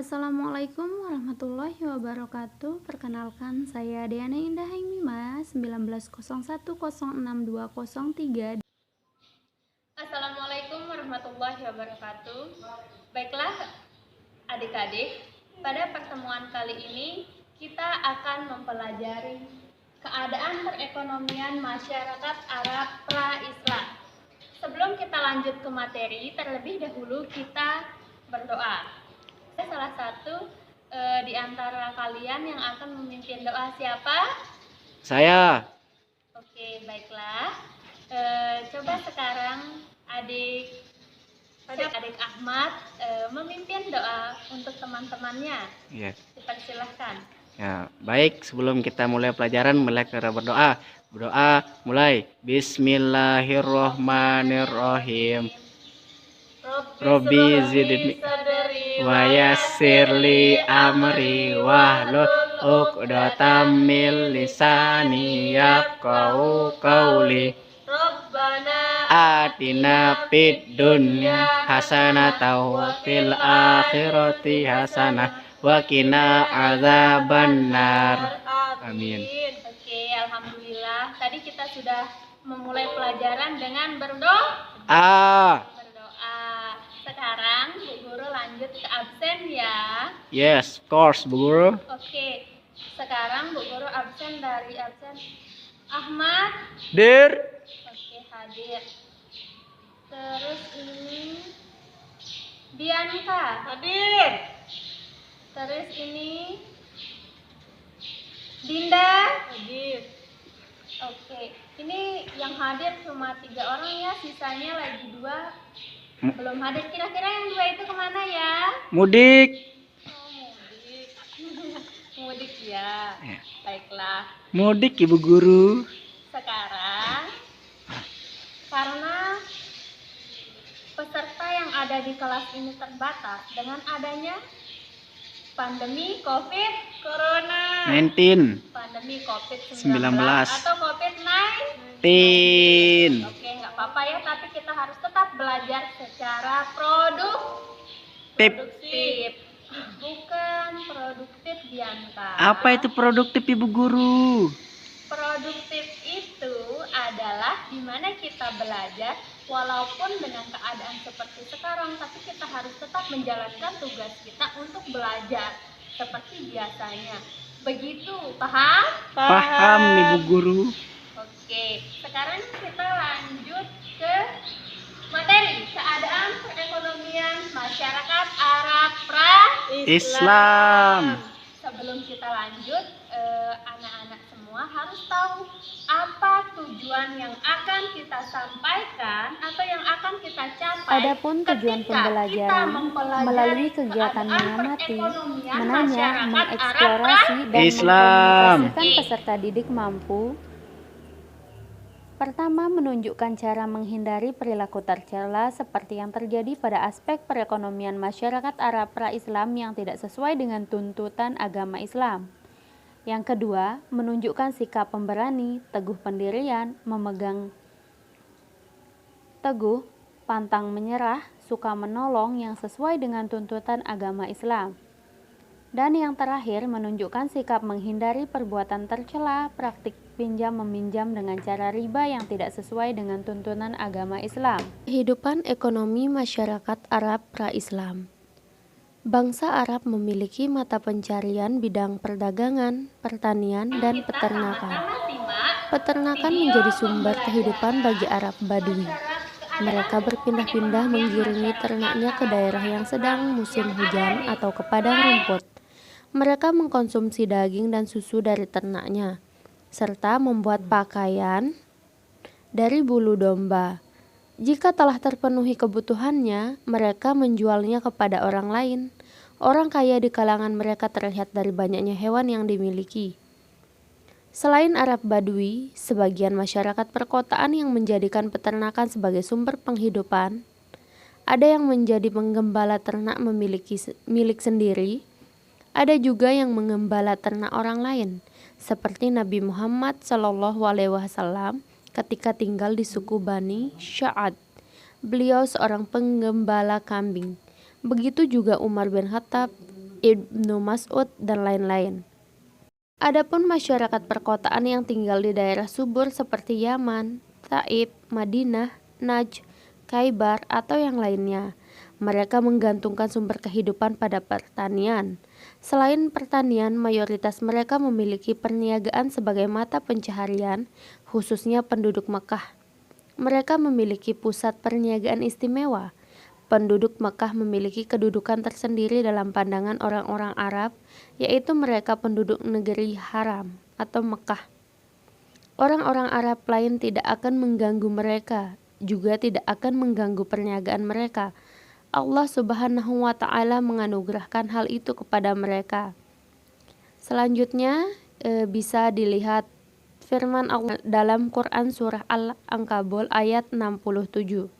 Assalamualaikum warahmatullahi wabarakatuh. Perkenalkan, saya Diana Indah Haimima 1901062003. Assalamualaikum warahmatullahi wabarakatuh. Baiklah adik-adik, pada pertemuan kali ini kita akan mempelajari keadaan perekonomian masyarakat Arab pra-Islam. Sebelum kita lanjut ke materi, terlebih dahulu kita berdoa. Salah satu di antara kalian yang akan memimpin doa siapa? Saya. Oke, baiklah. Coba sekarang adik Ahmad memimpin doa untuk teman-temannya. Ya. Dipersilahkan. Ya, baik, sebelum kita mulai pelajaran, kita berdoa. Berdoa mulai. Bismillahirrohmanirrohim. Robbi zidni wa yassirli amri wahlul 'uqdatam min lisani yafqahu qawli. Atina fid dunya hasanatan wa fil akhirati hasanah wa qina adzabannar. Amin. Oke, alhamdulillah. Tadi kita sudah memulai pelajaran dengan berdoa. Sekarang Bu Guru lanjut ke absen ya. Yes, of course, Bu Guru. Oke. Sekarang Bu Guru absen dari absen Ahmad. Dir. Oke, hadir. Terus ini Bianca. Hadir. Terus ini Dinda. Hadir. Oke. Ini yang hadir cuma 3 orang ya, sisanya lagi 2 belum hadir. Kira-kira yang 2 itu kemana ya? Mudik. Oh, mudik. Mudik ya. Baiklah. Mudik Ibu Guru. Sekarang karena peserta yang ada di kelas ini terbatas dengan adanya pandemi COVID-19. Pandemi COVID-19 19. atau COVID-19. Oke, nggak apa-apa ya, tapi kita harus tetap belajar secara produktif. Bukan produktif, Bianca. Apa itu produktif Ibu Guru? Produktif itu adalah dimana kita belajar walaupun dengan keadaan seperti sekarang, tapi kita harus tetap menjalankan tugas kita untuk belajar seperti biasanya. Begitu, paham? Paham Ibu Guru. Oke, sekarang kita lanjut ke materi keadaan perekonomian masyarakat Arab Islam. Sebelum kita lanjut, anak-anak semua harus tahu apa tujuan yang akan kita sampaikan atau yang akan kita capai. Adapun tujuan pembelajaran melalui kegiatan mengamati, menanya, mengeksplorasi, dan mengkomunikasikan peserta didik mampu. Pertama, menunjukkan cara menghindari perilaku tercela seperti yang terjadi pada aspek perekonomian masyarakat Arab pra-Islam yang tidak sesuai dengan tuntutan agama Islam. Yang kedua, menunjukkan sikap pemberani, teguh pendirian, memegang teguh, pantang menyerah, suka menolong yang sesuai dengan tuntutan agama Islam. Dan yang terakhir, menunjukkan sikap menghindari perbuatan tercela, praktik pinjam-meminjam dengan cara riba yang tidak sesuai dengan tuntunan agama Islam. Kehidupan ekonomi masyarakat Arab pra-Islam. Bangsa Arab memiliki mata pencarian bidang perdagangan, pertanian, dan peternakan. Peternakan menjadi sumber kehidupan bagi Arab Badui. Mereka berpindah-pindah menggiringi ternaknya ke daerah yang sedang musim hujan atau ke padang rumput. Mereka mengkonsumsi daging dan susu dari ternaknya, serta membuat pakaian dari bulu domba. Jika telah terpenuhi kebutuhannya, mereka menjualnya kepada orang lain. Orang kaya di kalangan mereka terlihat dari banyaknya hewan yang dimiliki. Selain Arab Badui, sebagian masyarakat perkotaan yang menjadikan peternakan sebagai sumber penghidupan. Ada yang menjadi penggembala ternak memiliki milik sendiri. Ada juga yang mengembala ternak orang lain, seperti Nabi Muhammad SAW ketika tinggal di suku Bani Sya'ad. Beliau seorang penggembala kambing. Begitu juga Umar bin Khattab Ibnu Mas'ud, dan lain-lain. Adapun masyarakat perkotaan yang tinggal di daerah subur seperti Yaman, Taif, Madinah, Najd, Khaybar, atau yang lainnya, mereka menggantungkan sumber kehidupan pada pertanian. Selain pertanian, mayoritas mereka memiliki perniagaan sebagai mata pencaharian, khususnya penduduk Mekah. Mereka memiliki pusat perniagaan istimewa. Penduduk Mekah memiliki kedudukan tersendiri dalam pandangan orang-orang Arab, yaitu mereka penduduk negeri haram atau Mekah. Orang-orang Arab lain tidak akan mengganggu mereka, juga tidak akan mengganggu perniagaan mereka. Allah Subhanahu wa Ta'ala menganugerahkan hal itu kepada mereka. Selanjutnya bisa dilihat firman Allah dalam Quran surah Al-Ankabut ayat 67.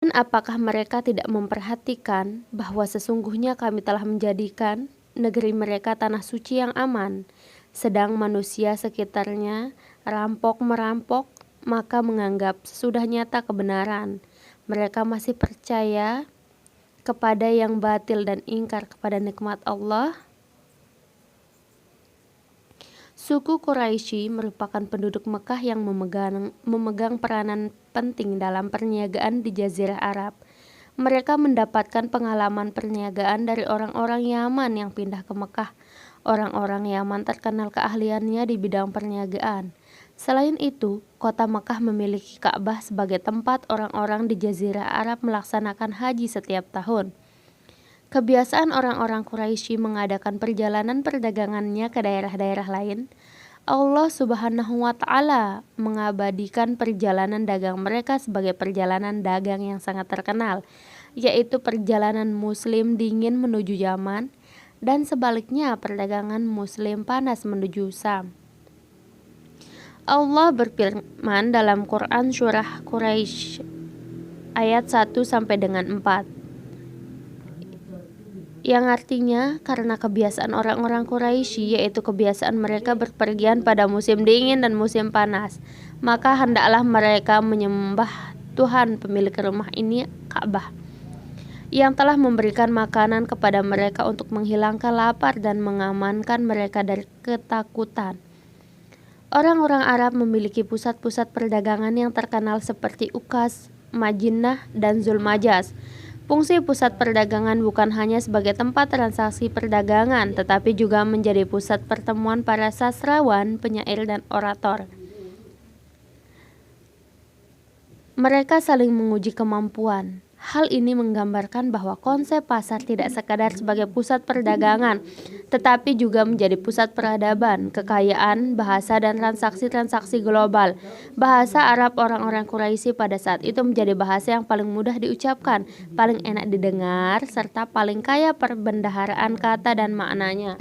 Dan apakah mereka tidak memperhatikan bahwa sesungguhnya kami telah menjadikan negeri mereka tanah suci yang aman, sedang manusia sekitarnya rampok-merampok, maka menganggap sesudah nyata kebenaran. Mereka masih percaya kepada yang batil dan ingkar kepada nikmat Allah. Suku Quraisy merupakan penduduk Mekah yang memegang peranan penting dalam perniagaan di Jazirah Arab. Mereka mendapatkan pengalaman perniagaan dari orang-orang Yaman yang pindah ke Mekah. Orang-orang Yaman terkenal keahliannya di bidang perniagaan. Selain itu, kota Mekah memiliki Ka'bah sebagai tempat orang-orang di Jazirah Arab melaksanakan haji setiap tahun. Kebiasaan orang-orang Quraisy mengadakan perjalanan perdagangannya ke daerah-daerah lain. Allah Subhanahu wa Ta'ala mengabadikan perjalanan dagang mereka sebagai perjalanan dagang yang sangat terkenal, yaitu perjalanan Muslim dingin menuju Yaman, dan sebaliknya perdagangan Muslim panas menuju Syam. Allah berfirman dalam Quran surah Quraisy ayat 1 sampai dengan 4. Yang artinya karena kebiasaan orang-orang Quraisy, yaitu kebiasaan mereka berpergian pada musim dingin dan musim panas, maka hendaklah mereka menyembah Tuhan pemilik rumah ini, Ka'bah, yang telah memberikan makanan kepada mereka untuk menghilangkan lapar dan mengamankan mereka dari ketakutan. Orang-orang Arab memiliki pusat-pusat perdagangan yang terkenal seperti Ukaz, Madinah, dan Zulmajas. Fungsi pusat perdagangan bukan hanya sebagai tempat transaksi perdagangan, tetapi juga menjadi pusat pertemuan para sastrawan, penyair, dan orator. Mereka saling menguji kemampuan. Hal ini menggambarkan bahwa konsep pasar tidak sekadar sebagai pusat perdagangan, tetapi juga menjadi pusat peradaban, kekayaan, bahasa, dan transaksi-transaksi global. Bahasa Arab orang-orang Quraisy pada saat itu menjadi bahasa yang paling mudah diucapkan, paling enak didengar, serta paling kaya perbendaharaan kata dan maknanya.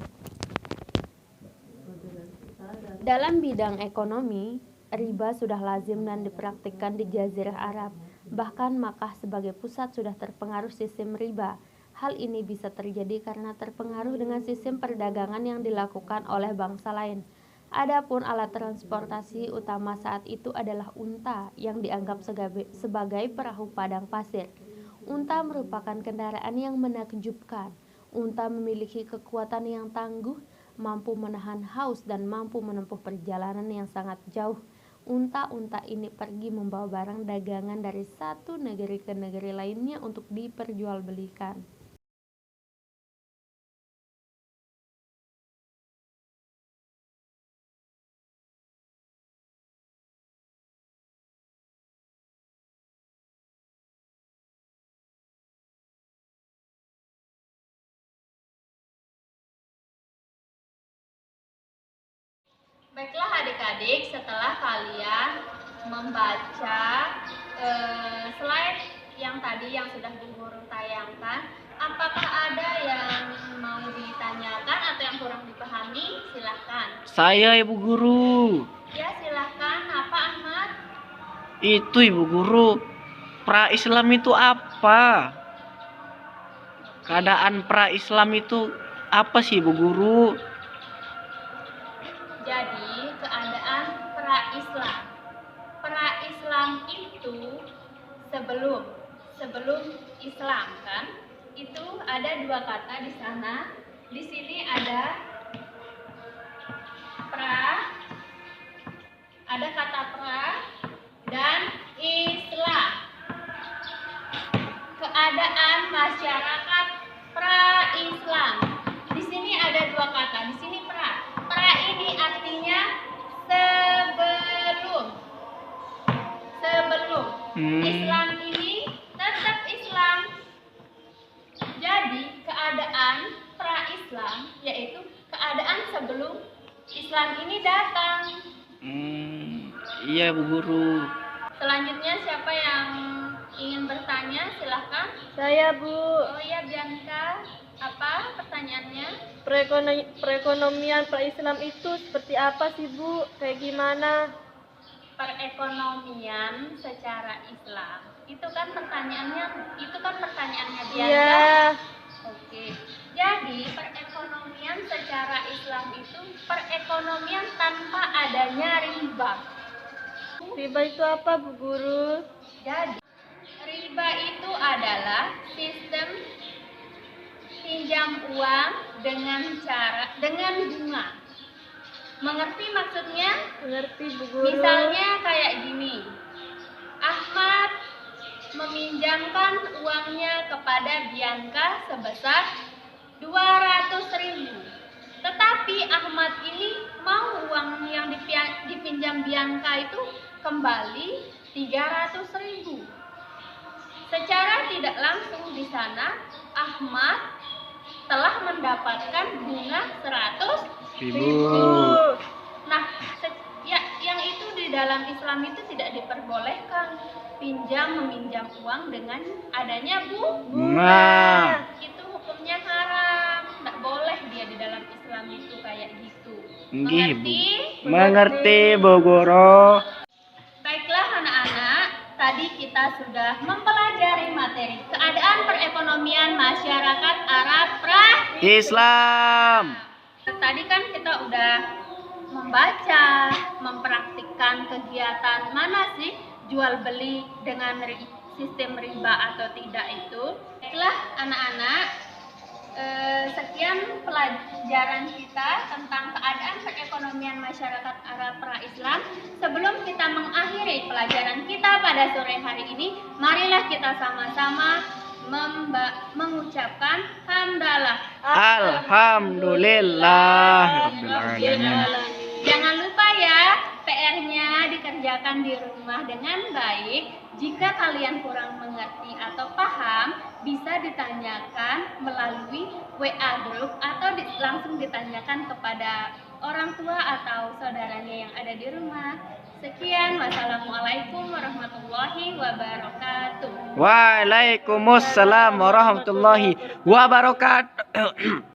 Dalam bidang ekonomi, riba sudah lazim dan dipraktikkan di Jazirah Arab. Bahkan Makkah sebagai pusat sudah terpengaruh sistem riba. Hal ini bisa terjadi karena terpengaruh dengan sistem perdagangan yang dilakukan oleh bangsa lain. Adapun alat transportasi utama saat itu adalah unta yang dianggap sebagai perahu padang pasir. Unta merupakan kendaraan yang menakjubkan. Unta memiliki kekuatan yang tangguh, mampu menahan haus dan mampu menempuh perjalanan yang sangat jauh. Unta-unta ini pergi membawa barang dagangan dari satu negeri ke negeri lainnya untuk diperjualbelikan. Baiklah adik-adik, setelah kalian membaca slide yang tadi yang sudah Bu Guru tayangkan, apakah ada yang mau ditanyakan atau yang kurang dipahami? Silahkan. Saya Ibu Guru. Ya, silahkan. Apa, Ahmad? Itu Ibu Guru, pra-Islam itu apa? Keadaan pra-Islam itu apa sih Ibu Guru? Jadi, keadaan pra-Islam. Pra-Islam itu sebelum Islam kan? Itu ada dua kata di sana. Di sini ada pra, ada kata pra dan Islam. Keadaan masyarakat pra-Islam. Di sini ada dua kata. Di sini pra. Pra ini artinya sebelum. Sebelum. Islam ini tetap Islam. Jadi keadaan pra-Islam yaitu keadaan sebelum Islam ini datang. Iya Bu Guru. Selanjutnya siapa yang ingin bertanya? Silahkan. Saya, Bu. Oh iya, Bianca. Apa pertanyaannya? Perekonomian pra-Islam itu seperti apa sih, Bu? Kayak gimana? Perekonomian secara Islam. Itu kan pertanyaannya Bianca. Iya. Oke. Jadi, perekonomian secara Islam itu perekonomian tanpa adanya riba. Riba itu apa, Bu Guru? Jadi, riba itu adalah sistem pinjam uang dengan bunga. Mengerti maksudnya? Mengerti, Bu Guru. Misalnya kayak gini. Ahmad meminjamkan uangnya kepada Bianca sebesar 200.000. Tetapi Ahmad ini mau uang yang dipinjam Bianca itu kembali 300.000. Secara tidak langsung di sana Ahmad telah mendapatkan bunga 100.000. Nah, yang itu di dalam Islam itu tidak diperbolehkan meminjam uang dengan adanya bunga. Itu hukumnya haram, tidak boleh dia di dalam Islam itu kayak gitu. Nggih, Bu. Mengerti? Mengerti Bu Guru. Baiklah anak-anak, tadi kita sudah mempelajari materi keadaan perekonomian masyarakat Arab Islam. Tadi kan kita udah membaca, mempraktikkan kegiatan mana sih jual beli dengan sistem riba atau tidak itu. Baiklah anak-anak, sekian pelajaran kita tentang keadaan perekonomian masyarakat Arab pra-Islam. Sebelum kita mengakhiri pelajaran kita pada sore hari ini, marilah kita sama-sama mengucapkan hamdalah. Alhamdulillah. Jangan lupa ya, PR-nya dikerjakan di rumah dengan baik. Jika kalian kurang mengerti atau paham, bisa ditanyakan melalui WA group atau langsung ditanyakan kepada orang tua atau saudaranya yang ada di rumah. Sekian, wassalamualaikum warahmatullahi wabarakatuh. Waalaikumsalam warahmatullahi wabarakatuh.